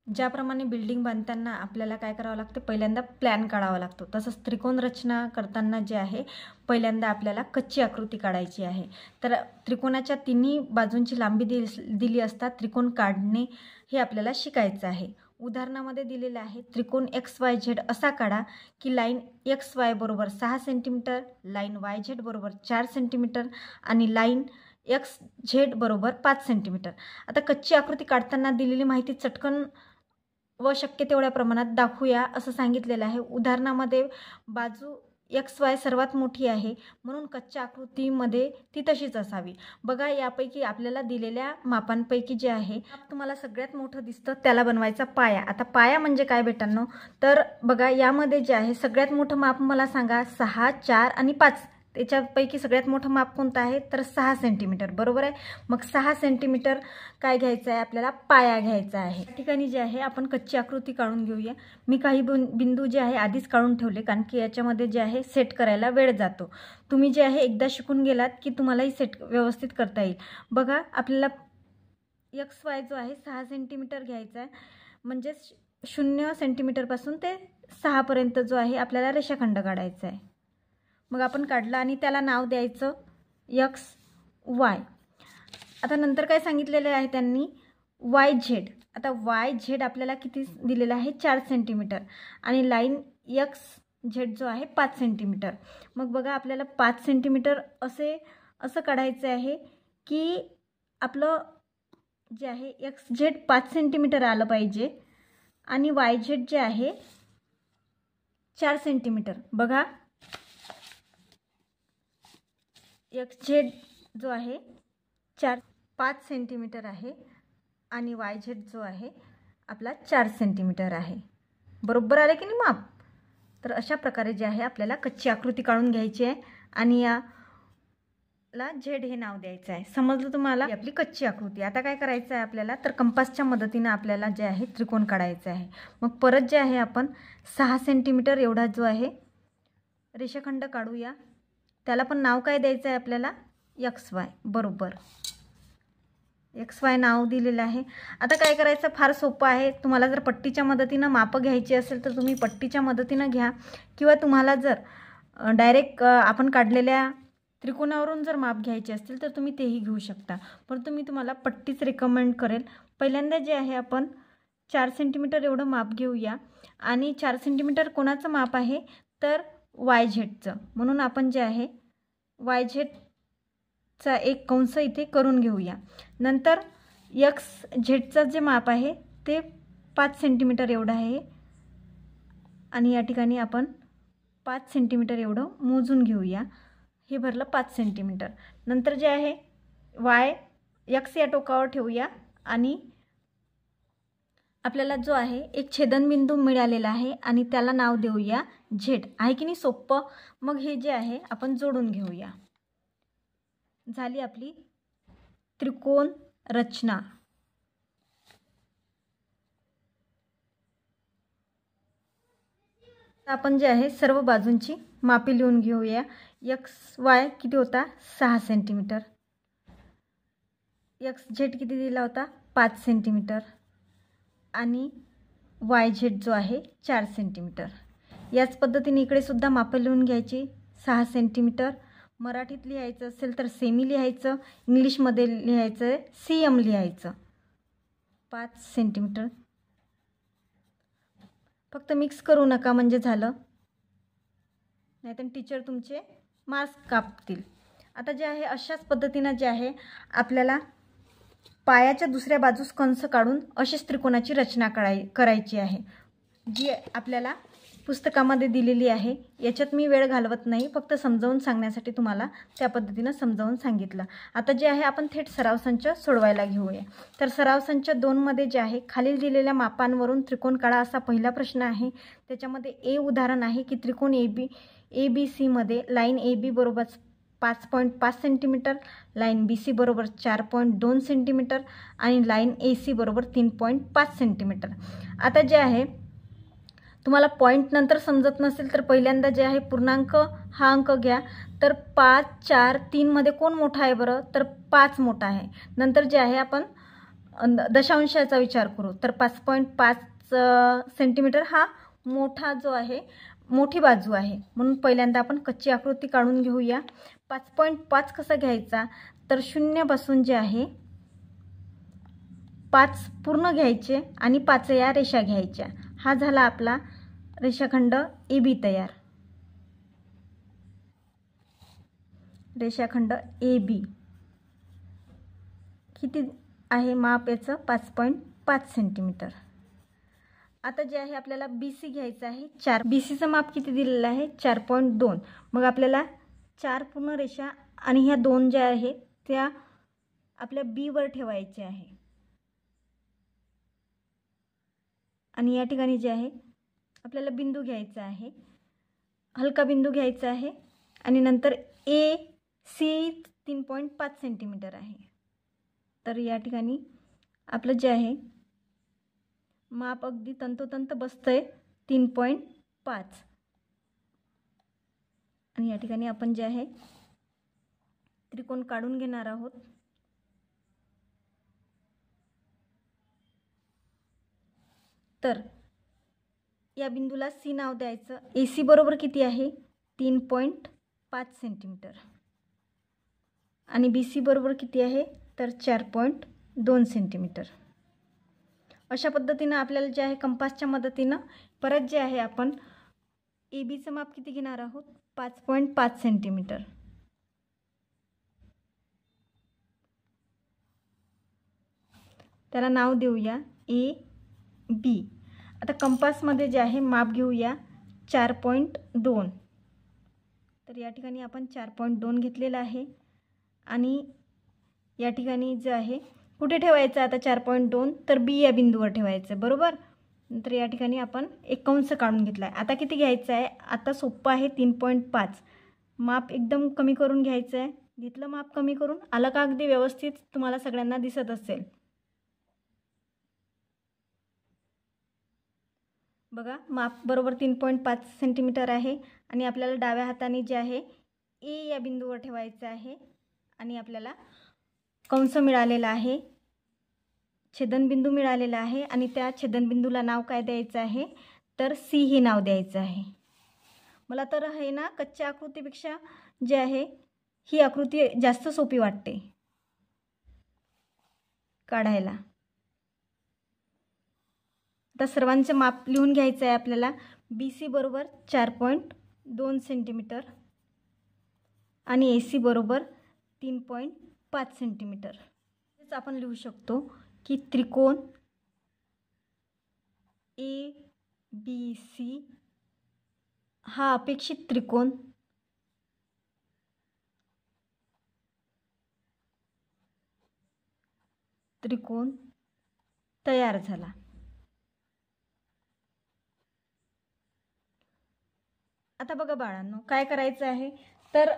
ज्याप्रमाणे बिल्डिंग बांधताना आपल्याला काय करावं लागते, पहिल्यांदा प्लॅन काढावा लागतो, तसंच त्रिकोण रचना करताना जे आहे पहिल्यांदा आपल्याला कच्ची आकृती काढायची आहे। तर त्रिकोणाच्या तिन्ही बाजूंची लांबी दिली असता त्रिकोण काढणे हे आपल्याला शिकायचं आहे। उदाहरणामध्ये दिलेले आहे त्रिकोण XYZ असा काढा की लाईन XY बरोबर 6 सेंटीमीटर, लाईन YZ बरोबर 4 सेंटीमीटर आणि लाईन XZ बरोबर 5 सेंटीमीटर। आता कच्ची आकृती काढताना दिलेली माहिती चटकन व शक्य तेवढ्या प्रमाणात दाखवूया असं सांगितलेलं आहे। उदाहरणामध्ये बाजू XY सर्वात मोठी आहे म्हणून कच्च्या आकृतीमध्ये ती तशीच असावी। बघा, यापैकी आपल्याला दिलेल्या मापांपैकी जे आहे तुम्हाला सगळ्यात मोठं दिसतं त्याला बनवायचा पाया। आता पाया म्हणजे काय बेटांनो, तर बघा यामध्ये जे आहे सगळ्यात मोठं माप मला सांगा, 6, 4 आणि 5। त्याच्यापैकी सगळ्यात मोठं माप कोणतं आहे तर 6 सेंटीमीटर, बरोबर आहे। मग 6 सेंटीमीटर काय घ्यायचं आहे आपल्याला, पाया घ्यायचा आहे। या ठिकाणी जे आहे आपण कच्ची आकृती काढून घेऊया। मी काही बिंदू जे आहे आधीच काढून ठेवले कारण की याच्यामध्ये जे आहे सेट करायला वेळ जातो। तुम्ही जे आहे एकदा शिकून गेलात की तुम्हालाही सेट व्यवस्थित करता येईल। बघा, आपल्याला XY जो आहे 6 सेंटीमीटर घ्यायचा आहे, म्हणजे 0 सेंटीमीटरपासून ते 6 पर्यंत जो आहे आपल्याला रेषाखंड काढायचा आहे। मग आपण काढला आणि त्याला नाव द्यायचं XY। आता नंतर काय सांगितलेले आहे त्यांनी, YZ। आता YZ आपल्याला किती दिलेला आहे, 4 सेंटीमीटर आणि लाईन XZ जो आहे 5 सेंटीमीटर। मग बघा आपल्याला 5 सेंटीमीटर असं काढायचं आहे की आपलं जे आहे XZ 5 सेंटीमीटर आलं पाहिजे आणि YZ जे आहे 4 सेंटीमीटर। बघा XZ जो आहे 5 सेंटीमीटर आहे आणि YZ जो आहे आपला 4 सेंटीमीटर आहे। बरोबर आले की नाही माप? तर अशा प्रकारे जे आहे आपल्याला कच्ची आकृती काढून घ्यायची आहे आणि याला Z हे नाव द्यायचं आहे। समजलं तुम्हाला? आपली कच्ची आकृती। आता काय करायचं आहे आपल्याला, तर कंपासच्या मदतीने आपल्याला जे आहे त्रिकोण काढायचा आहे। मग परत जे आहे आपण 6 सेंटीमीटर एवढा जो आहे रेषाखंड काढूया। त्याला पण नाव काय द्यायचं आहे आपल्याला, XY। बरोबर, XY नाव दिलेलं आहे। आता काय करायचं, फार सोपं आहे। तुम्हाला जर पट्टीच्या मदतीने माप घ्यायची असेल तर तुम्ही पट्टीच्या मदतीने घ्या, किंवा तुम्हाला जर डायरेक्ट आपण काढलेल्या त्रिकोणावरून जर माप घ्यायचे असतील तर तुम्ही तेही घेऊ शकता, परंतु मी तुम्हाला पट्टीच रेकमेंड करेल। पहिल्यांदा जे आहे आपण 4 सेंटीमीटर एवढं माप घेऊया आणि 4 सेंटीमीटर कोणाचं माप आहे तर YZचं, म्हणून आपण जे आहे YZचा एक कंस इथे करून घेऊया। नंतर XZचं जे माप आहे ते 5 सेंटीमीटर एवढं आहे आणि या ठिकाणी आपण 5 सेंटीमीटर एवढं मोजून घेऊया। हे भरलं 5 सेंटीमीटर। नंतर जे आहे X या टोकावर ठेवूया आणि आपल्याला जो आहे एक छेदनबिंदू मिळालेला आहे आणि त्याला नाव देऊया Z। आहे की नाही सोपं? मग हे जे आहे आपण जोडून घेऊया। झाली आपली त्रिकोण रचना। आपण जे आहे सर्व बाजूंची मापे लिहून घेऊया। XY किती होता, 6 सेंटीमीटर। XZ किती दिला होता, 5 सेंटीमीटर आणि YZ जो आहे 4 सेंटीमीटर। याच पद्धतीने इकडे सुद्धा मापे लिहून घ्यायची। 6 सेंटीमीटर मराठीत लिहायचं असेल तर सेमी लिहायचं, इंग्लिशमध्ये लिहायचं आहे CM लिहायचं। 5 सेंटीमीटर फक्त मिक्स करू नका म्हणजे झालं, नाहीतर टीचर तुमचे मार्क्स कापतील। आता जे आहे अशाच पद्धतीने जे आहे आपल्याला पायाच्या दुसऱ्या बाजूस कंस काढून अशीच त्रिकोणाची रचना करायची आहे, जी आपल्याला पुस्तकामध्ये दिलेली आहे। याच्यात मी वेळ घालवत नाही, फक्त समजावून सांगण्यासाठी तुम्हाला त्या पद्धतीने समजावून सांगितलं। आता जे आहे आपण थेट सराव संच सोडवायला घेऊया। तर सराव संच 2 मध्ये जे आहे खालील दिलेल्या मापांवरून त्रिकोण काढा असा पहिला प्रश्न आहे। त्याच्यामध्ये A उदाहरण आहे की त्रिकोण ABC मध्ये लाईन AB बरोबर 5.5 सेंटीमीटर, लाईन BC बरोबर 4.2 सेंटीमीटर आणि लाईन AC बरोबर 3.5 सेंटीमीटर। आता जे आहे तुम्हाला पॉइंट नंतर समजत नसेल तर पहिल्यांदा जे आहे पूर्णांक हा अंक घ्या। तर 5, 4, 3 मध्ये कोण मोठा आहे बरं, तर 5 मोठा आहे। नंतर जे आहे आपण दशांशाचा विचार करू तर 5.5 सेंटीमीटर हा मोठा जो आहे, मोठी बाजू आहे. म्हणून पहिल्यांदा आपण कच्ची आकृती काढून घेऊया. 5.5 कसा घ्यायचा तर शून्यापासून जे आहे 5 पूर्ण घ्यायचे आणि 5 या रेषा घ्यायच्या. हा झाला आपला रेषाखंड AB तयार. रेषाखंड AB किती आहे माप याचं 5.5 सेंटीमीटर. आता जे आहे आपल्याला BC घ्यायचं आहे 4. BCचं माप किती दिलेलं आहे 4.2. मग आपल्याला 4 पूर्ण रेषा आणि ह्या 2 ज्या आहेत त्या आपल्या B वर ठेवायच्या आहे. आणि या ठिकाणी जे आहे आपल्याला बिंदू घ्यायचा आहे, हलका बिंदू घ्यायचा आहे आणि नंतर AC 3.5 सेंटीमीटर आहे. तर या ठिकाणी आपलं जे आहे माप अगदी तंतोतंत बसतंय 3.5. आणि या ठिकाणी आपण जे आहे त्रिकोण काढून घेणार आहोत. तर या बिंदूला C नाव द्यायचं. AC बरोबर किती आहे 3.5 सेंटीमीटर आणि BC बरोबर किती आहे तर 4.2 सेंटीमीटर. अशा पद्धतीनं आपल्याला जे आहे कंपासच्या मदतीनं परत जे आहे आपण ABचं माप किती घेणार आहोत 5.5 सेंटीमीटर. त्याला नाव देऊया AB. आता कंपासमध्ये जे आहे माप घेऊया 4.2. तर या ठिकाणी आपण 4.2 घेतलेला आहे आणि या ठिकाणी जे आहे कुठे ठेवायचं आता 4.2 तर B या बिंदूवर ठेवायचं बरोबर. नंतर या ठिकाणी आपण एक कंस काढून घेतला आहे. आता किती घ्यायचं आहे आता सोपं आहे 3.5. माप एकदम कमी करून घ्यायचं आहे. घेतलं माप कमी करून आलं का अगदी व्यवस्थित तुम्हाला सगळ्यांना दिसत असेल बघा. माप बरोबर 3.5 सेंटीमीटर आहे आणि आपल्याला डाव्या हाताने जे आहे A या बिंदूवर ठेवायचं आहे आणि आपल्याला कंस मिळालेला आहे, छेदनबिंदू मिळालेला आहे आणि त्या छेदनबिंदूला नाव काय द्यायचं आहे तर C हे नाव द्यायचं आहे. मला तर आहे ना कच्च्या आकृतीपेक्षा जे आहे ही आकृती जास्त सोपी वाटते काढायला. आता सर्वांचे माप लिहून घ्यायचं आहे आपल्याला. BC बरोबर 4.2 सेंटीमीटर आणि AC बरोबर 3.5 सेंटीमीटर. हेच आपण लिहू शकतो की त्रिकोण ABC हा अपेक्षित त्रिकोण तयार झाला. आता बघा बाळांनो काय करायचं आहे तर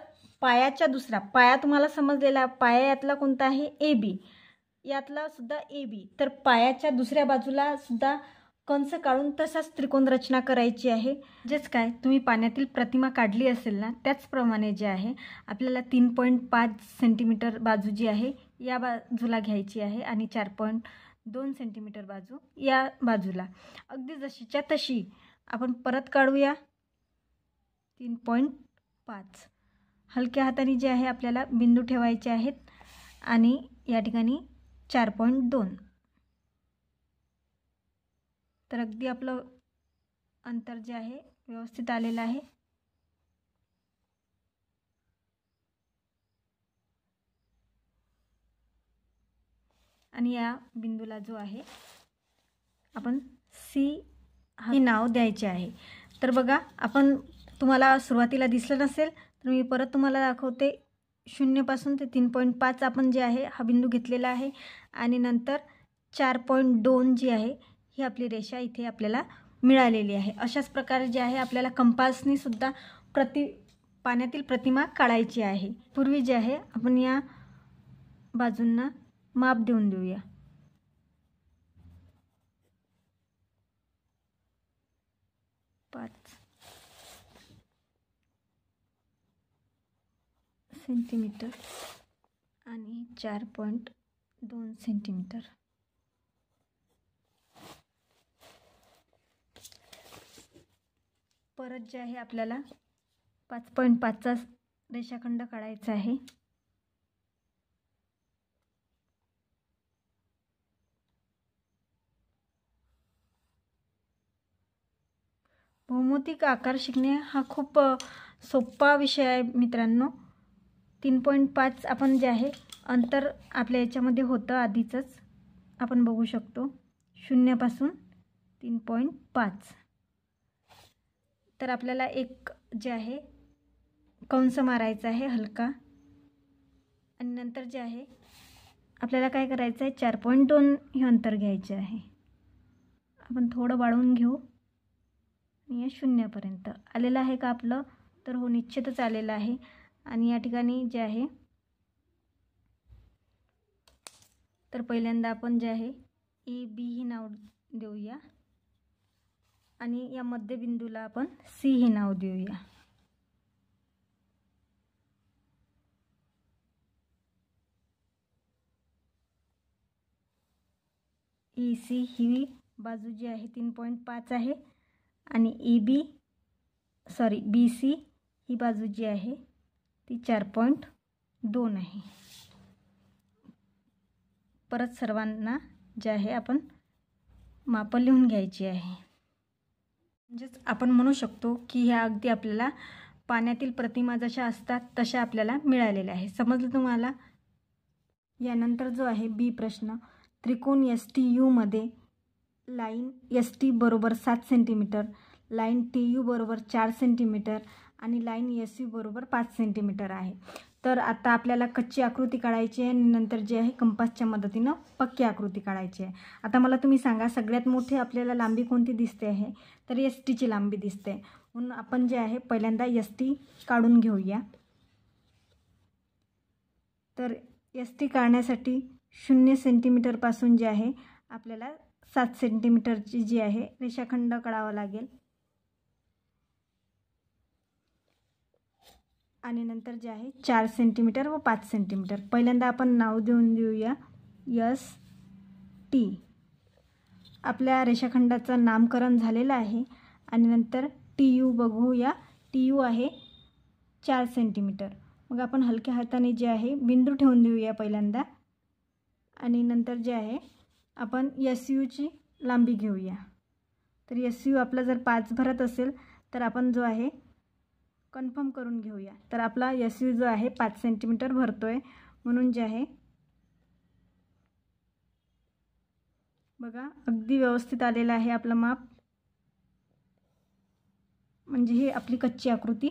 पायाच्या दुसरा पाया तुम्हाला समजलेला पाया यातला कोणता आहे AB, यातला सुद्धा AB. तर पायाच्या दुसऱ्या बाजूला सुद्धा कंस काढून तसाच त्रिकोण रचना करायची आहे. जेच काय तुम्ही पाण्यातील प्रतिमा काढली असेल ना त्याचप्रमाणे जे आहे आपल्याला 3.5 सेंटीमीटर बाजू जी आहे या बाजूला घ्यायची आहे आणि 4.2 सेंटीमीटर बाजू या बाजूला. अगदी जशीच्या तशी आपण परत काढूया 3.5. हलक्या हाताने जे आहे आपल्याला बिंदू ठेवायचे आहेत आणि या ठिकाणी 4.2. तर अगदी आपलं अंतर जे आहे व्यवस्थित आलेलं आहे. आणि या बिंदूला जो आहे आपण C हे नाव द्यायचे आहे. तर बघा आपण तुम्हाला सुरुवातीला दिसलं नसेल तर मी परत तुम्हाला दाखवते. 0 पासून ते 3.5 आपण जे आहे हा बिंदू घेतलेला आहे आणि नंतर 4.2 जी आहे ही आपली रेषा इथे आपल्याला मिळालेली आहे. अशाच प्रकारे जे आहे आपल्याला कंपासनी सुद्धा पाण्यातील प्रतिमा काढायची आहे. पूर्वी जे आहे आपण या बाजूंना माप देऊन देऊया. सेंटीमीटर आणि 4.2 सेंटीमीटर. परत जे आहे आपल्याला 5.5चा रेषाखंड काढायचा आहे. भौमितिक आकार शिकणे हा खूप सोपा विषय आहे मित्रांनो. 3.5 आपण जे आहे अंतर आपल्या याच्यामध्ये होतं आधीचंच, आपण बघू शकतो 0 पासून 3.5. तर आपल्याला एक जे आहे कंस मारायचा आहे हलका, आणि नंतर जे आहे आपल्याला काय करायचं आहे 4.2 हे अंतर घ्यायचे आहे. आपण थोडं वाढवून घेऊ आणि या 0 पर्यंत आलेलं आहे का आपलं, तर हो निश्चितच आलेलं आहे. आणि या ठिकाणी जे आहे तर पहिल्यांदा आपण जे आहे AB हे नाव देऊया आणि या मध्यबिंदूला आपण C हे नाव देऊया. EC ही बाजू जी आहे 3.5 आहे आणि BC ही बाजू जी आहे ती 4.2 आहे. परत सर्वांना जे आहे आपण माप लिहून घ्यायची आहे. म्हणजेच आपण म्हणू शकतो की ह्या अगदी आपल्याला पाण्यातील प्रतिमा जशा असतात तशा आपल्याला मिळालेल्या आहे. समजलं तुम्हाला? यानंतर जो आहे बी प्रश्न, त्रिकोण STU मध्ये लाईन ST बरोबर 7 सेंटीमीटर, लाईन TU बरोबर 4 सेंटीमीटर आणि लाईन SU बरोबर 5 सेंटीमीटर आहे. तर आता आपल्याला कच्ची आकृती काढायची आहे आणि नंतर जे आहे कंपासच्या मदतीनं पक्की आकृती काढायची आहे. आता मला तुम्ही सांगा सगळ्यात मोठी आपल्याला लांबी कोणती दिसते आहे, तर STची लांबी दिसते. म्हणून आपण जे आहे पहिल्यांदा ST काढून घेऊया. तर ST काढण्यासाठी 0 सेंटीमीटरपासून जे आहे आपल्याला 7 सेंटीमीटरची जी आहे रेषाखंड काढावा लागेल. आणि नंतर जे आहे 4 सेंटीमीटर व 5 सेंटीमीटर. पहिल्यांदा आपण नाव देऊया ST. आपल्या रेषाखंडाचं नामकरण झालेलं आहे. आणि नंतर TU बघूया. TU आहे 4 सेंटीमीटर. मग आपण हलक्या हाताने जे आहे बिंदू ठेवून देऊया पहिल्यांदा. आणि नंतर जे आहे आपण SUची लांबी घेऊया. तर SU आपला जर 5 भरत असेल तर आपण जो आहे कन्फर्म करून घेऊया. तर आपला SU जो आहे 5 सेंटीमीटर भरतोय. म्हणून जे आहे बघा अगदी व्यवस्थित आलेलं आहे आपलं माप. म्हणजे ही आपली कच्ची आकृती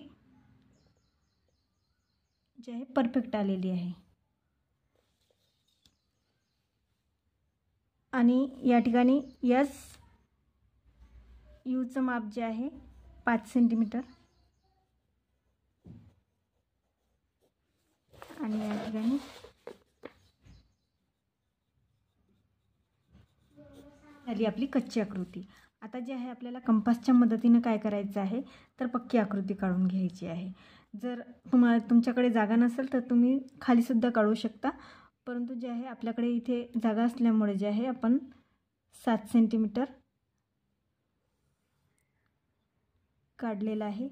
जी आहे परफेक्ट आलेली आहे. आणि या ठिकाणी SUचं माप जे आहे 5 सेंटीमीटर आणि या ठिकाणी झाली आपली कच्ची आकृती. आता जे आहे आपल्याला कंपासच्या मदतीनं काय करायचं आहे तर पक्की आकृती काढून घ्यायची आहे. जर तुमच्याकडे जागा नसेल तर तुम्ही खालीसुद्धा काढू शकता, परंतु जे आहे आपल्याकडे इथे जागा असल्यामुळे जे आहे आपण 7 सेंटीमीटर काढलेलं आहे.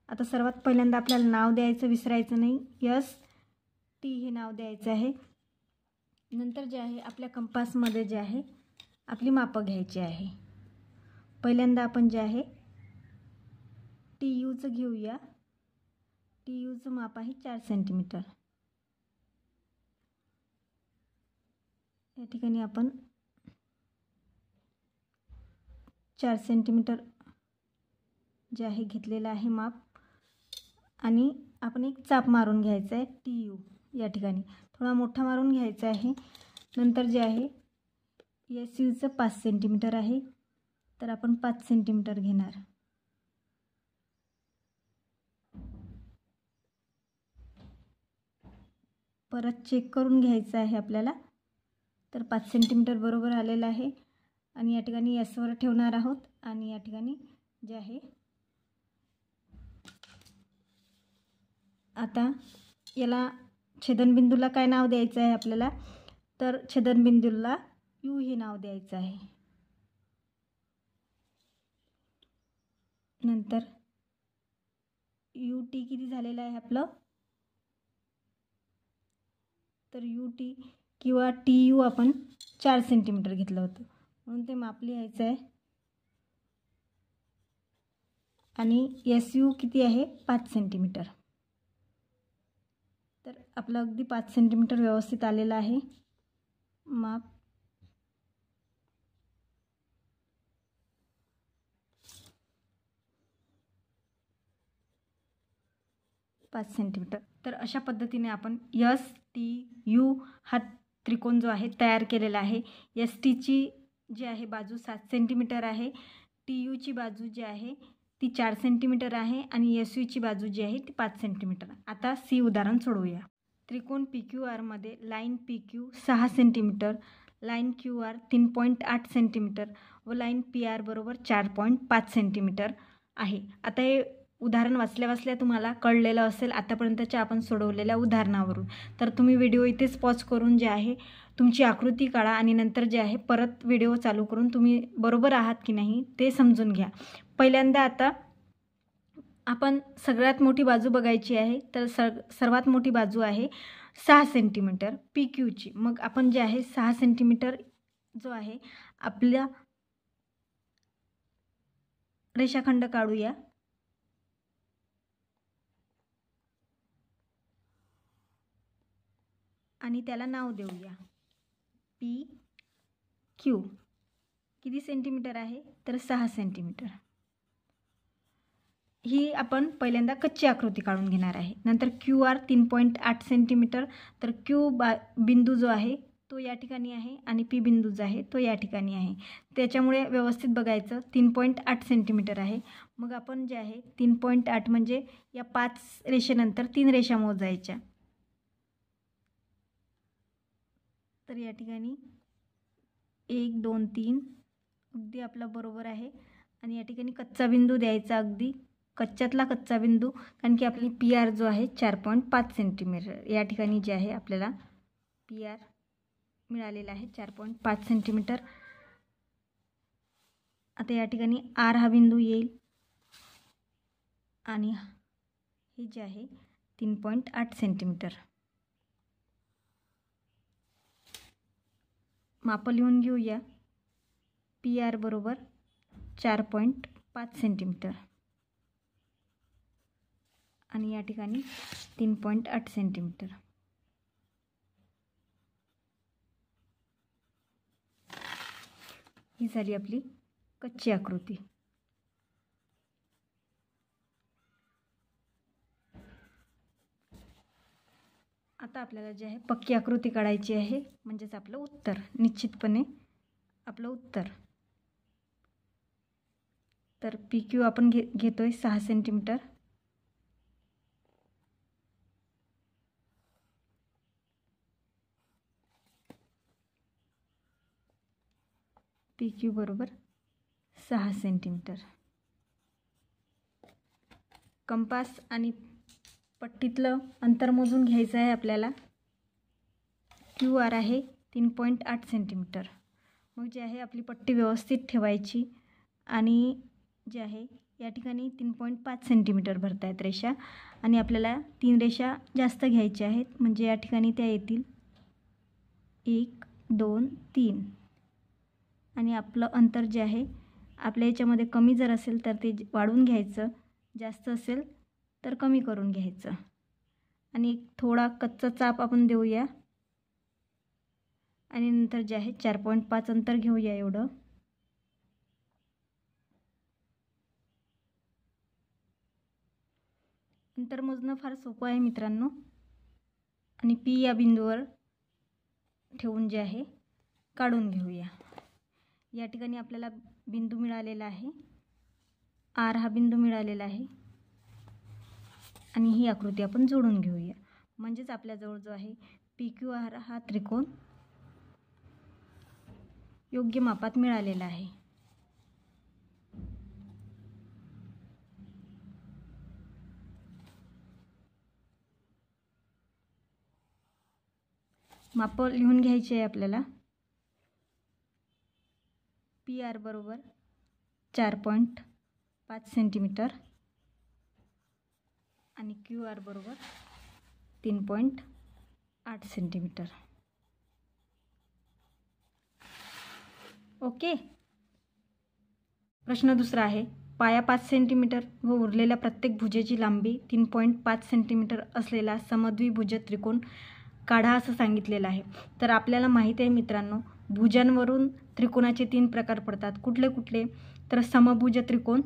आता सर्वात पहिल्यांदा आपल्याला नाव द्यायचं विसरायचं नाही. ST हे नाव द्यायचं आहे. नंतर जे आहे आपल्या कंपासमध्ये जे आहे आपली मापं घ्यायची आहे. पहिल्यांदा आपण जे आहे TUचं घेऊया. TUचं माप आहे 4 सेंटीमीटर. या ठिकाणी आपण 4 सेंटीमीटर जे आहे घेतलेलं आहे माप. आणि आपण एक चाप मारून घ्यायचा आहे TU या ठिकाणी थोडा मोठा मारून घ्यायचा आहे. नंतर जे आहे SUचं 5 सेंटीमीटर आहे तर आपण 5 सेंटीमीटर घेणार. परत चेक करून घ्यायचं आहे आपल्याला. तर 5 सेंटीमीटर बरोबर आलेलं आहे. आणि या ठिकाणी Sवर ठेवणार आहोत. आणि या ठिकाणी जे आहे आता याला छेदनबिंदूला काय नाव द्यायचं आहे आपल्याला, तर छेदनबिंदूला U हे नाव द्यायचं आहे. नंतर UT किती झालेलं आहे आपलं, तर UT किंवा TU आपण 4 सेंटीमीटर घेतलं होतं, म्हणून ते माप लिहायचं आहे. आणि SU किती आहे, 5 सेंटीमीटर. तर आपलं अगदी 5 सेंटीमीटर व्यवस्थित आलेलं आहे माप. पाच सेंटीमीटर. तर अशा पद्धतीने आपण STU हा त्रिकोण जो आहे तयार केलेला आहे. STची जी आहे बाजू 7 सेंटीमीटर आहे, TUची बाजू जी आहे ती 4 सेंटीमीटर आहे आणि SUची बाजू जी आहे ती 5 सेंटीमीटर. आता C उदाहरण सोडवूया. त्रिकोण PQR मध्ये line PQ 6 centimetre, line QR 3.8 centimetre व लाईन PR बरोबर 4.5 सेंटीमीटर आहे. आता हे उदाहरण वाचल्या तुम्हाला कळलेलं असेल आतापर्यंतच्या आपण सोडवलेल्या उदाहरणावरून. तर तुम्ही व्हिडिओ इथेच पॉज करून जे आहे तुमची आकृती काढा आणि नंतर जे आहे परत व्हिडिओ चालू करून तुम्ही बरोबर आहात की नाही ते समजून घ्या. पहिल्यांदा आता आपण सगळ्यात मोठी बाजू बघायची आहे. तर सर्वात मोठी बाजू आहे 6 सेंटीमीटर PQची. मग आपण जे आहे 6 सेंटीमीटर जो आहे आपल्या रेषाखंड काढूया. आणि त्याला नाव देऊया PQ. किती सेंटीमीटर आहे, तर 6 सेंटीमीटर. ही आपण पहिल्यांदा कच्ची आकृती काढून घेणार आहे. नंतर QR 3.8 सेंटीमीटर. तर Q बिंदू जो आहे तो या ठिकाणी आहे आणि P बिंदू जो आहे तो या ठिकाणी आहे. त्याच्यामुळे व्यवस्थित बघायचं 3.8 सेंटीमीटर आहे. मग आपण जे आहे 3.8 म्हणजे या 5 रेषेनंतर 3 रेषा मोजायच्या. तर या ठिकाणी 1 2 3 अगदी आपला बरोबर आहे. आणि या ठिकाणी कच्चा बिंदू द्यायचा, अगदी कच्च्यातला कच्चा बिंदू, कारण की आपली PR जो आहे 4.5 सेंटीमीटर. या ठिकाणी जे आहे आपल्याला PR मिळालेला आहे 4.5 सेंटीमीटर. आता या ठिकाणी R हा बिंदू येईल आणि हे जे आहे 3.8 सेंटीमीटर. माप लिहून घेऊया. PR बरोबर 4.5 सेंटीमीटर आणि या ठिकाणी 3.8 सेंटीमीटर. ही झाली आपली कच्ची आकृती. आता आपल्याला जे आहे पक्की आकृती काढायची आहे, म्हणजेच आपलं उत्तर, निश्चितपणे आपलं उत्तर. तर PQ आपण घेतोय 6 सेंटीमीटर. PQ बरोबर 6 सेंटीमीटर. कंपास आणि पट्टीतलं अंतर मोजून घ्यायचं आहे आपल्याला. QR आहे 3.8 सेंटीमीटर. मग जे आहे आपली पट्टी व्यवस्थित ठेवायची आणि जे आहे या ठिकाणी 3.5 सेंटीमीटर भरता आहेत रेषा आणि आपल्याला 3 रेषा जास्त घ्यायच्या आहेत, म्हणजे या ठिकाणी त्या येतील 1 2 3. आणि आपलं अंतर जे आहे आपल्या याच्यामध्ये कमी जर असेल तर ते वाढवून घ्यायचं, जास्त असेल तर कमी करून घ्यायचं. आणि थोडा कच्चा चाप आपण देऊया आणि नंतर जे आहे 4.5 अंतर घेऊया एवढं. अंतर मोजणं फार सोपं आहे मित्रांनो. आणि P या बिंदूवर ठेवून जे आहे काढून घेऊया. या ठिकाणी आपल्याला बिंदू मिळालेला आहे, R हा बिंदू मिळालेला आहे आणि ही आकृती आपण जोडून घेऊया. म्हणजेच आपल्याजवळ जो आहे PQR हा त्रिकोण योग्य मापात मिळालेला आहे. माप लिहून घ्यायचे आहे आपल्याला. PR बरोबर 4.5 सेंटीमीटर. आणि QR बरोबर 3.8 सेंटीमीटर. ओके. प्रश्न दुसरा आहे, पाया 5 सेंटीमीटर व उरलेल्या प्रत्येक भुजेची लांबी 3.5 सेंटीमीटर असलेला समद्विभुज त्रिकोण काढा असं सांगितलेलं आहे. तर आपल्याला माहिती आहे मित्रांनो, भुजांवरून त्रिकोणाचे 3 प्रकार पडतात. कुठले कुठले? तर समभुज त्रिकोण,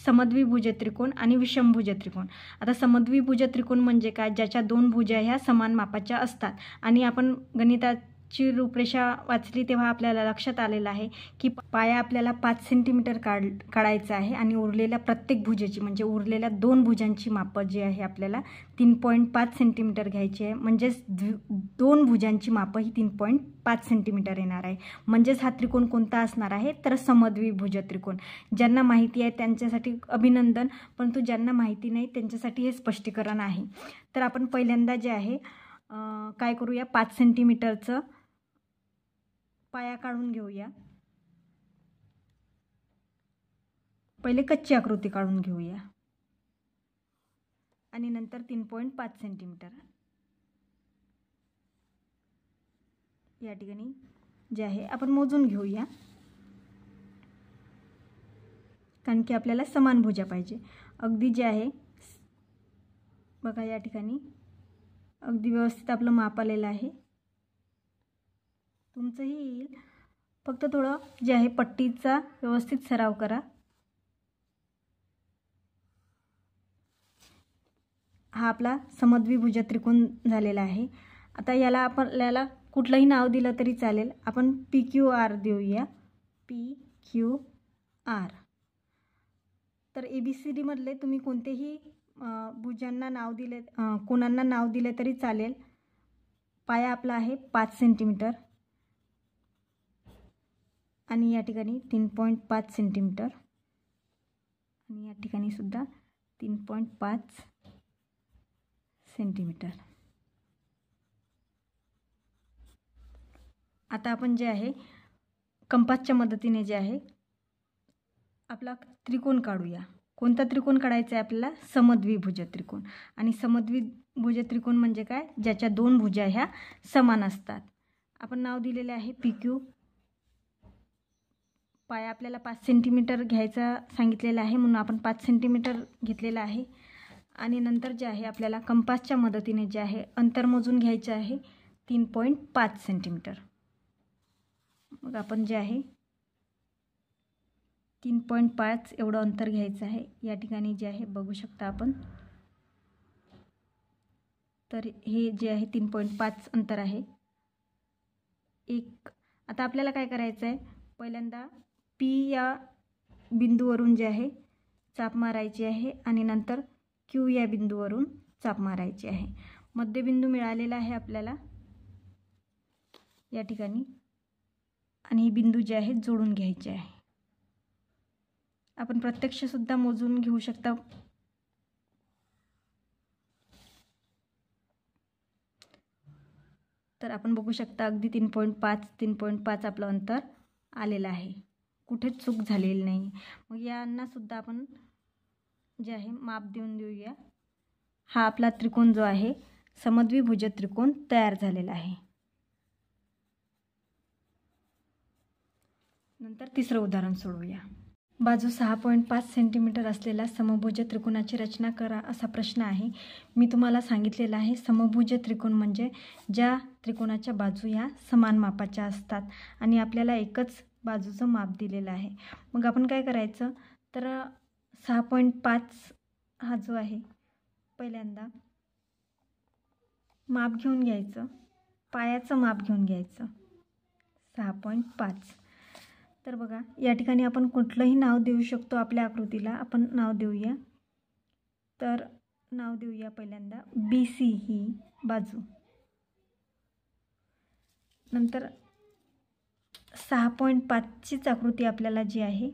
समद्विभुज त्रिकोण आणि विषमभुज त्रिकोण. आता समद्विभुज त्रिकोण म्हणजे काय? ज्याच्या 2 भुजा ह्या समान मापाच्या असतात. आणि आपण गणिताची रूपरेषा वाचली तेव्हा आपल्याला लक्षात आलेलं आहे की पाया आपल्याला 5 सेंटीमीटर काढायचा आहे आणि उरलेल्या प्रत्येक भुजेची म्हणजे उरलेल्या 2 भुजांची मापं जी आहे आपल्याला 3.5 सेंटीमीटर घ्यायची आहे. म्हणजेच 2 भुजांची मापं ही 3.5 सेंटीमीटर येणार आहे. म्हणजेच हा त्रिकोण कोणता असणार आहे? तर समद्विभुज त्रिकोण. ज्यांना माहिती आहे त्यांच्यासाठी अभिनंदन, परंतु ज्यांना माहिती नाही त्यांच्यासाठी हे स्पष्टीकरण आहे. तर आपण पहिल्यांदा जे आहे काय करूया, 5 सेंटीमीटरचं पाया काढून घेऊया. पहिले कच्ची आकृती काढून घेऊया आणि नंतर 3.5 सेंटीमीटर या ठिकाणी जे आहे आपण मोजून घेऊया, कारण की आपल्याला समान भुजा पाहिजे. अगदी जे आहे बघा या ठिकाणी अगदी व्यवस्थित आपलं माप आलेलं आहे. तुमचंही येईल, फक्त थोडं जे आहे पट्टीचा व्यवस्थित सराव करा. हा आपला समद्विभुज त्रिकोण झालेला आहे. आता याला आपल्याला कुठलंही नाव दिलं तरी चालेल. आपण PQR देऊया, PQR. तर ABCD मधले तुम्ही कोणतेही भुजांना नाव दिले, कोणांना नाव दिले तरी चालेल. पाया आपला आहे 5 सेंटीमीटर आणि या ठिकाणी 3.5 सेंटीमीटर आणि या ठिकाणी सुद्धा 3.5 सेंटीमीटर. आता आपण जे आहे कंपासच्या मदतीने जे आहे आपला त्रिकोण काढूया. कोणता त्रिकोण काढायचा आहे आपल्याला? समद्विभुज त्रिकोण. आणि समद्विभुज त्रिकोण म्हणजे काय? ज्याच्या 2 भुजा ह्या समान असतात. आपण नाव दिलेले आहे PQ. पाया आपल्याला 5 सेंटीमीटर घ्यायचा सांगितलेला आहे म्हणून आपण 5 सेंटीमीटर घेतलेला आहे. आणि नंतर जे आहे आपल्याला कंपासच्या मदतीने जे आहे अंतर मोजून घ्यायचं आहे 3.5 सेंटीमीटर. मग आपण जे आहे 3.5 एवढं अंतर घ्यायचं आहे. या ठिकाणी जे आहे बघू शकता आपण. तर हे जे आहे 3.5 अंतर आहे. आता आपल्याला काय करायचं आहे? पहिल्यांदा P या बिंदूवरून जे आहे चाप मारायची आहे आणि नंतर Q या बिंदूवरून चाप मारायची आहे. मध्यबिंदू मिळालेला आहे आपल्याला या ठिकाणी आणि हे बिंदू जे आहेत जोडून घ्यायचे आहे. आपण प्रत्यक्ष सुद्धा मोजून घेऊ शकता. तर आपण बघू शकता अगदी 3.5 आपलं अंतर आलेलं आहे. कुठेच चूक झालेली नाही. मग यांना सुद्धा आपण जे आहे माप देऊन देऊया. हा आपला त्रिकोण जो आहे समद्विभुज त्रिकोण तयार झालेला आहे. नंतर तिसरं उदाहरण सोडवूया. बाजू 6.5 सेंटीमीटर असलेला समभुज त्रिकोणाची रचना करा असा प्रश्न आहे. मी तुम्हाला सांगितलेलं आहे समभुज त्रिकोण म्हणजे ज्या त्रिकोणाच्या बाजू ह्या समान मापाच्या असतात आणि आपल्याला एकच बाजूचं माप दिलेलं आहे. मग आपण काय करायचं? तर 6.5 हा जो आहे पहिल्यांदा माप घेऊन घ्यायचं, पायाचं माप घेऊन घ्यायचं 6.5. तर बघा या ठिकाणी आपण कुठलंही नाव देऊ शकतो. आपल्या आकृतीला आपण नाव देऊया. तर नाव देऊया पहिल्यांदा BC ही बाजू. नंतर 6.5चीच आकृती आपल्याला जी आहे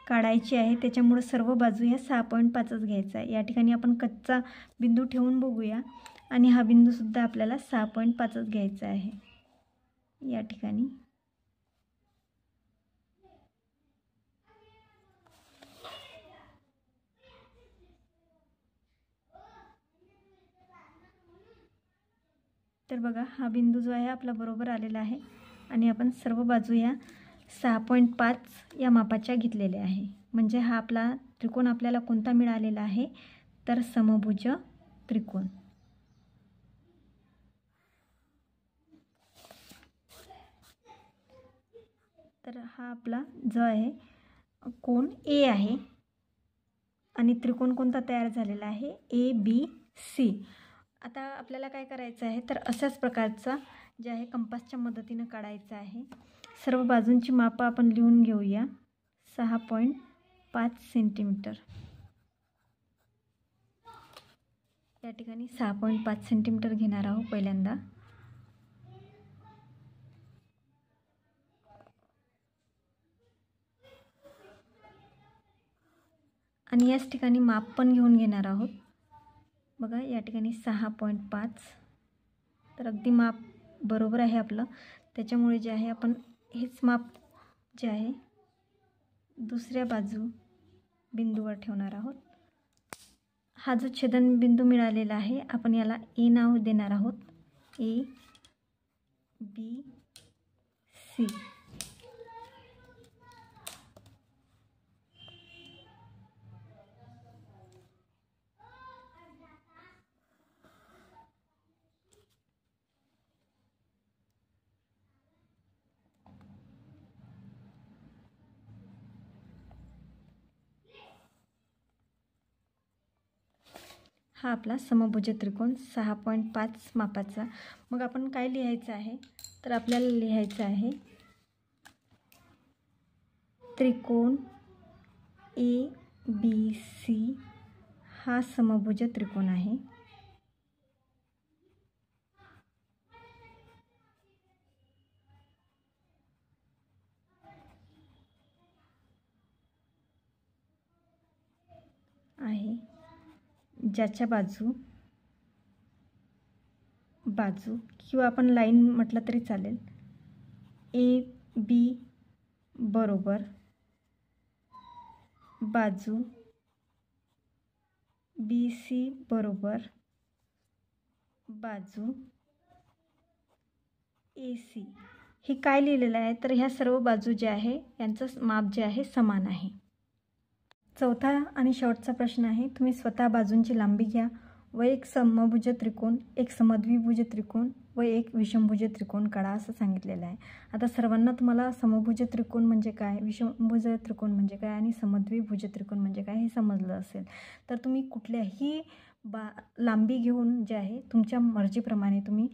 काढायची आहे. त्याच्यामुळे सर्व बाजू ह्या 6.5च घ्यायचा आहे. या ठिकाणी आपण कच्चा बिंदू ठेवून बघूया आणि हा बिंदू सुद्धा आपल्याला 6.5च घ्यायचा आहे. या ठिकाणी तर बघा हा बिंदू जो आहे आपला बरोबर आलेला आहे आणि आपण सर्व बाजू या 6.5 या मापाच्या घेतलेल्या आहे. म्हणजे हा आपला त्रिकोण आपल्याला कोणता मिळालेला आहे तर समभुज त्रिकोण. तर हा आपला जो आहे कोण ए आहे आणि त्रिकोण कोणता तयार झालेला आहे ABC. आता आपल्याला काय करायचं आहे तर अशाच प्रकारचा जे आहे कंपासच्या मदतीने काढायचा आहे. सर्व बाजूंची मापं आपण लिहून घेऊया. 6.5 सेंटीमीटर या ठिकाणी 6.5 सेंटीमीटर घेणार आहोत पहिल्यांदा. आणि याच ठिकाणी माप पण घेऊन घेणार आहोत. बघा या ठिकाणी 6.5. तर अगदी माप बरोबर आहे आपलं. त्याच्यामुळे जे आहे आपण हेच माप जे आहे दुसऱ्या बाजू बिंदूवर ठेवणार आहोत. हा जो छेदनबिंदू मिळालेला आहे आपण याला ए नाव देणार आहोत. ABC. हा आपला समभुज त्रिकोण 6.5 मापाचा. मग आपण काय लिहायचं आहे तर आपल्याला लिहायचं आहे त्रिकोण ABC हा समभुज त्रिकोण आहे. ज्याच्या बाजू किंवा आपण लाईन म्हटलं तरी चालेल. AB बरोबर बाजू BC बरोबर बाजू AC. हे काय लिहिलेलं आहे तर ह्या सर्व बाजू ज्या आहे यांचं माप जे आहे समान आहे. चौथा आणि शेवटचा प्रश्न आहे. तुम्ही स्वतः बाजूंची लांबी घ्या व एक समभुज त्रिकोण, एक समद्विभुज त्रिकोण व एक विषमभुज त्रिकोण काढा असं सांगितलेलं आहे. आता सर्वांना तुम्हाला समभुज त्रिकोण म्हणजे काय, विषमभुज त्रिकोण म्हणजे काय आणि समद्विभुज त्रिकोण म्हणजे काय हे समजलं असेल तर तुम्ही कुठल्याही लांबी घेऊन जे आहे तुमच्या मर्जीप्रमाणे तुम्ही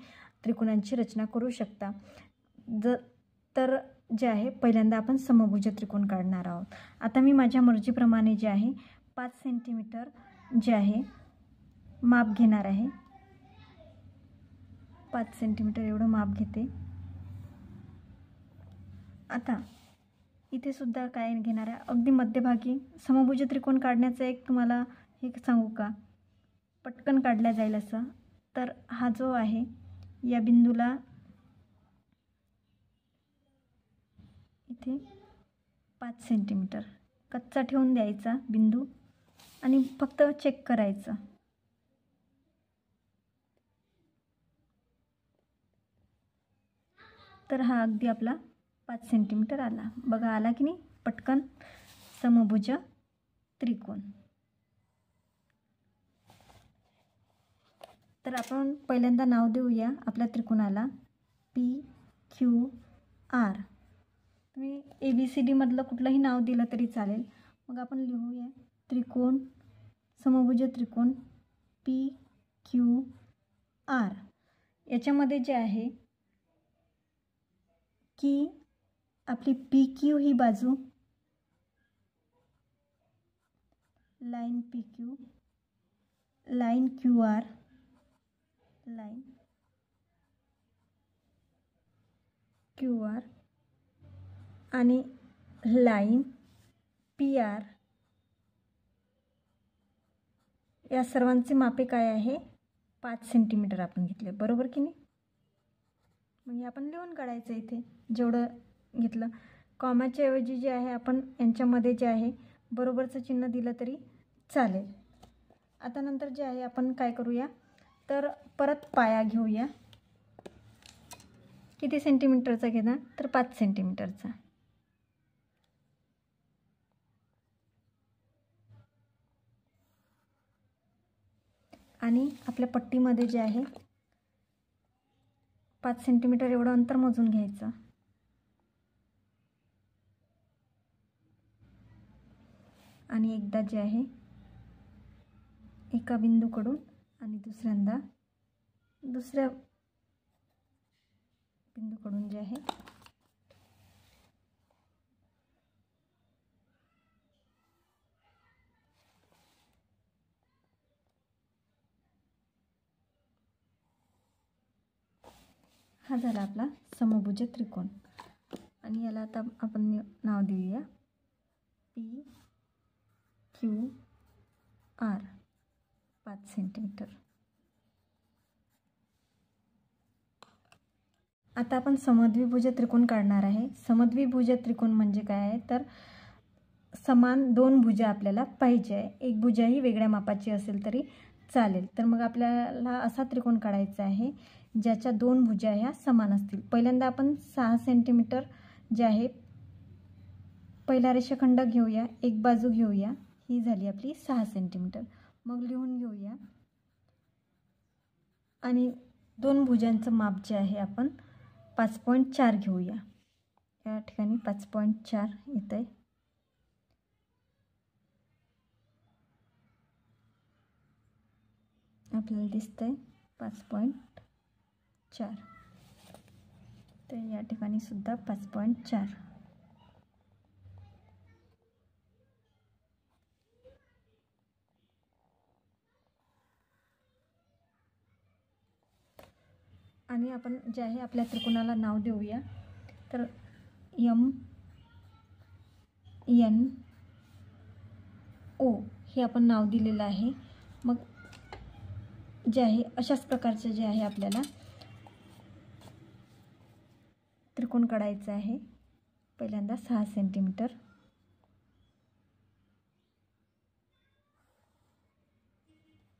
त्रिकोणांची रचना करू शकता. तर जे आहे पहिल्यांदा आपण समभुज त्रिकोण काढणार आहोत. आता मी माझ्या मर्जीप्रमाणे जे आहे 5 सेंटीमीटर जे आहे माप घेणार आहे. 5 सेंटीमीटर एवढं माप घेते. आता इथे सुद्धा काय घेणार आहे अगदी मध्यभागी. समभुज त्रिकोण काढण्याचं एक तुम्हाला हे सांगू का पटकन काढल्या जाईल असं. तर हा जो आहे या बिंदूला इथे 5 सेंटीमीटर कच्चा ठेवून द्यायचा बिंदू आणि फक्त चेक करायचं. तर हा अगदी आपला 5 सेंटीमीटर आला. बघा आला की नाही पटकन समभुज त्रिकोण. तर आपण पहिल्यांदा नाव देऊया आपल्या त्रिकोणाला PQR. तुम्ही ABCD मधलं कुठलंही नाव दिलं तरी चालेल. मग आपण लिहूया त्रिकोण समभुज त्रिकोण PQR. याच्यामध्ये जे आहे की आपली PQ ही बाजू line PQ, line QR, line QR आणि लाईन PR या सर्वांचे मापे काय आहे 5 सेंटीमीटर आपण घेतले बरोबर की नाही. मग हे आपण लिहून काढायचं इथे जेवढं घेतलं. कॉमाच्या ऐवजी जे आहे आपण यांच्यामध्ये जे आहे बरोबरचं चिन्ह दिलं तरी चालेल. आता नंतर जे आहे आपण काय करूया तर परत पाया घेऊया. किती सेंटीमीटरचा घेणार तर 5 सेंटीमीटरचा. आणि आपल्या पट्टीमध्ये जे आहे 5 सेंटीमीटर एवढं अंतर मोजून घ्यायचं. आणि एकदा जे आहे एका बिंदूकडून आणि दुसऱ्यांदा दुसऱ्या बिंदूकडून जे आहे हा झाला आपला समभुज त्रिकोण. आणि याला आता आपण नाव देऊया PQR 5 सेंटीमीटर. आता आपण समद्विभुज त्रिकोण काढणार आहे. समद्विभुज त्रिकोण म्हणजे काय आहे तर समान 2 भुजा आपल्याला पाहिजे आहे. एक भुजा ही वेगळ्या मापाची असेल तरी चालेल. तर मग आपल्याला असा त्रिकोण काढायचा आहे ज्याच्या 2 भुजा ह्या समान असतील. पहिल्यांदा आपण 6 सेंटीमीटर जे आहे पहिला रेषाखंड घेऊया, एक बाजू घेऊया, ही झाली आपली 6 सेंटीमीटर. मग लिहून घेऊया आणि 2 भुजांचं माप जे आहे आपण 5.4 घेऊया. या ठिकाणी 5.4 येतंय. आपल्याला दिसतंय 5.4. तर या ठिकाणी सुद्धा 5.4. आणि आपण जे आहे आपल्या त्रिकोणाला नाव देऊया. तर MNO हे आपण नाव दिलेलं आहे. मग जे आहे अशाच प्रकारचे जे आहे आपल्याला त्रिकोण काढायचं आहे. पहिल्यांदा 6 सेंटीमीटर,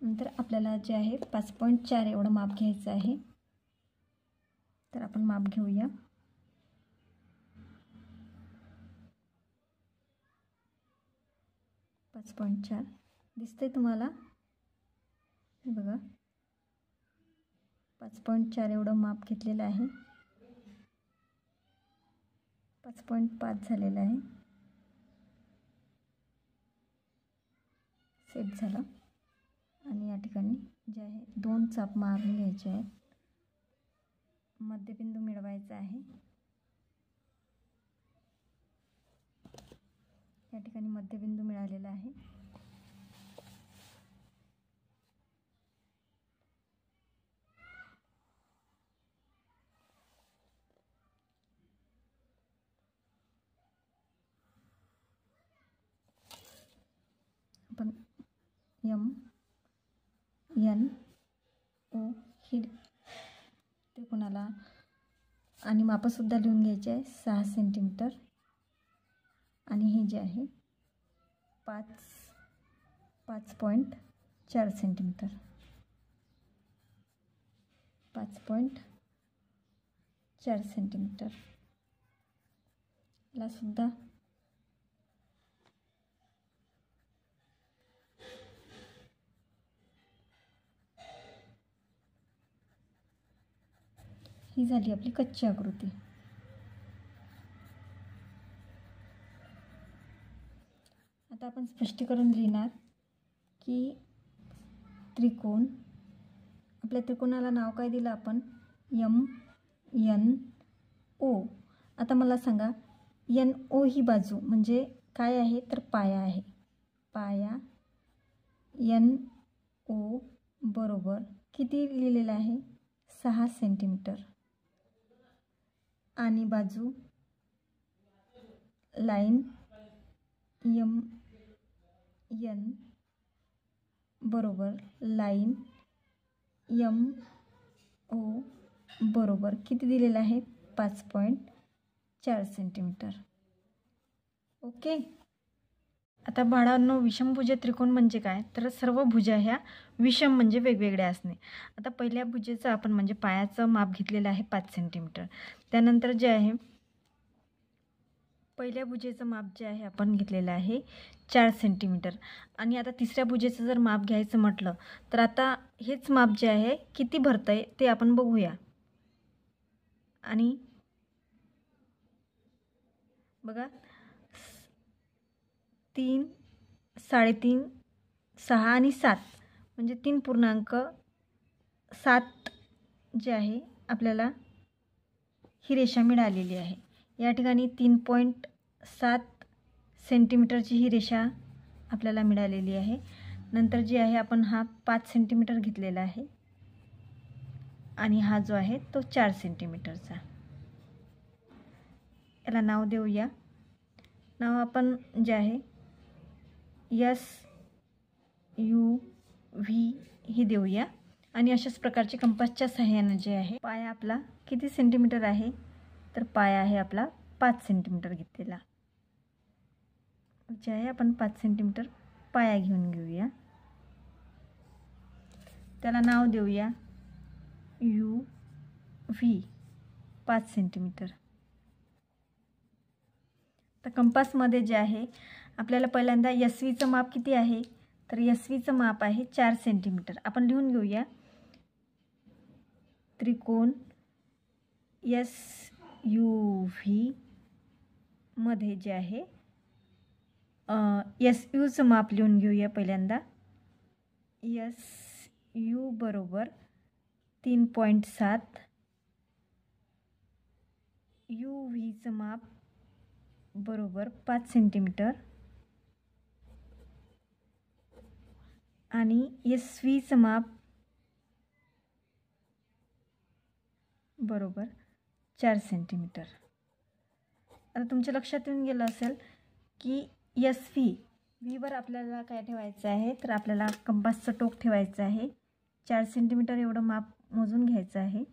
नंतर आपल्याला जे आहे 5.4 एवढं माप घ्यायचं आहे. तर आपण माप घेऊया. पाच 5.4 दिसतंय तुम्हाला? हे बघा 5.4 एवढं माप घेतलेलं आहे. 5.5 झालेलं आहे. सेट झालं. आणि या ठिकाणी जे आहे 2 चाप मारून घ्यायचे आहेत. मध्यबिंदू मिळवायचा आहे. या ठिकाणी मध्यबिंदू मिळालेला आहे. आपण MNO ही त्रिकोणाला आणि मापसुद्धा लिहून घ्यायचे आहे. 6 सेंटीमीटर आणि हे जे आहे 5.4 सेंटीमीटर. 5.4 सेंटीमीटर ला सुद्धा ही झाली आपली कच्ची आकृती. आता आपण स्पष्टीकरण लिहिणार की त्रिकोण, आपल्या त्रिकोणाला नाव काय दिलं आपण MNO. आता मला सांगा NO ही बाजू म्हणजे काय आहे तर पाया आहे. पाया NO बरोबर किती लिहिलेलं आहे 6 सेंटीमीटर. आणि बाजू लाईन MN बरोबर लाईन MO बरोबर किती दिलेलं आहे 5.4 सेंटीमीटर. ओके. आता बाळांनो, विषमभुज त्रिकोण म्हणजे काय? तर सर्व भुजा ह्या विषम म्हणजे वेगवेगळ्या असणे. आता पहिल्या भुजेचं आपण म्हणजे पायाचं माप घेतलेलं आहे 5 सेंटीमीटर. त्यानंतर जे आहे पहिल्या भुजेचं माप जे आहे आपण घेतलेलं आहे 4 सेंटीमीटर. आणि आता तिसऱ्या भुजेचं जर माप घ्यायचं म्हटलं तर आता हेच माप जे आहे किती भरतंय ते आपण बघूया. आणि बघा 3, 3.5, 6 आणि 7 म्हणजे 3.7 जे आहे आपल्याला ही रेषा मिळालेली आहे. या ठिकाणी 3.7 सेंटीमीटरची ही रेषा आपल्याला मिळालेली आहे. नंतर जी आहे आपण हा 5 सेंटीमीटर घेतलेला आहे आणि हा जो आहे तो 4 सेंटीमीटरचा. याला नाव देऊया. नाव आपण जे आहे SUV ही देऊया. आणि अशाच प्रकारचे कंपासच्या सहाय्याने जे आहे पाया आपला किती सेंटीमीटर आहे तर पाया आहे आपला 5 सेंटीमीटर घेतलेला जे आहे आपण 5 सेंटीमीटर पाया घेऊन घेऊया. त्याला नाव देऊया UV 5 सेंटीमीटर. तर कंपासमध्ये जे आहे आपल्याला पहिल्यांदा SVचं माप किती आहे तर SVचं माप आहे 4 सेंटीमीटर. आपण लिहून घेऊया. त्रिकोण SUV मध्ये जे आहे SUचं माप लिहून घेऊया पहिल्यांदा. SU बरोबर 3.7, UVचं माप बरोबर 5 सेंटीमीटर आणि SVचं माप बरोबर 4 सेंटीमीटर. आता तुमच्या लक्षात येऊन गेलं असेल की व्हीवर आपल्याला काय ठेवायचं आहे तर आपल्याला कंपासचं टोक ठेवायचं आहे. 4 सेंटीमीटर एवढं माप मोजून घ्यायचं आहे.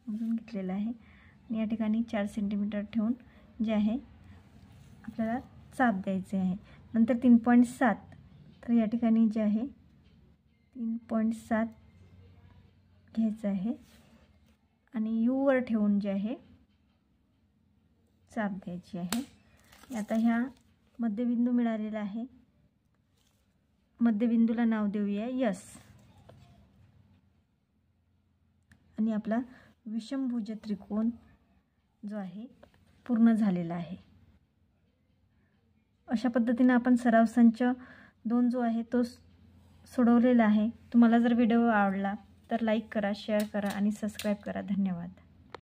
मोजून घेतलेलं आहे आणि या ठिकाणी 4 सेंटीमीटर ठेवून जे आहे आपल्याला चाप द्यायचे आहे. नंतर 3.7 तर या ठिकाणी जे आहे 3.7 घ्यायचं आहे आणि यूवर ठेवून जे आहे चाप द्यायची आहे. आता ह्या मध्यबिंदू मिळालेला आहे. मध्यबिंदूला नाव देऊया S आणि आपला विषमभुज त्रिकोण जो आहे पूर्ण झालेला आहे. अशा पद्धतीने आपण सराव संच 2 जो आहे तो सोडवलेला आहे. तुम्हाला जर व्हिडिओ आवडला तर लाईक करा, शेअर करा आणि सबस्क्राईब करा. धन्यवाद.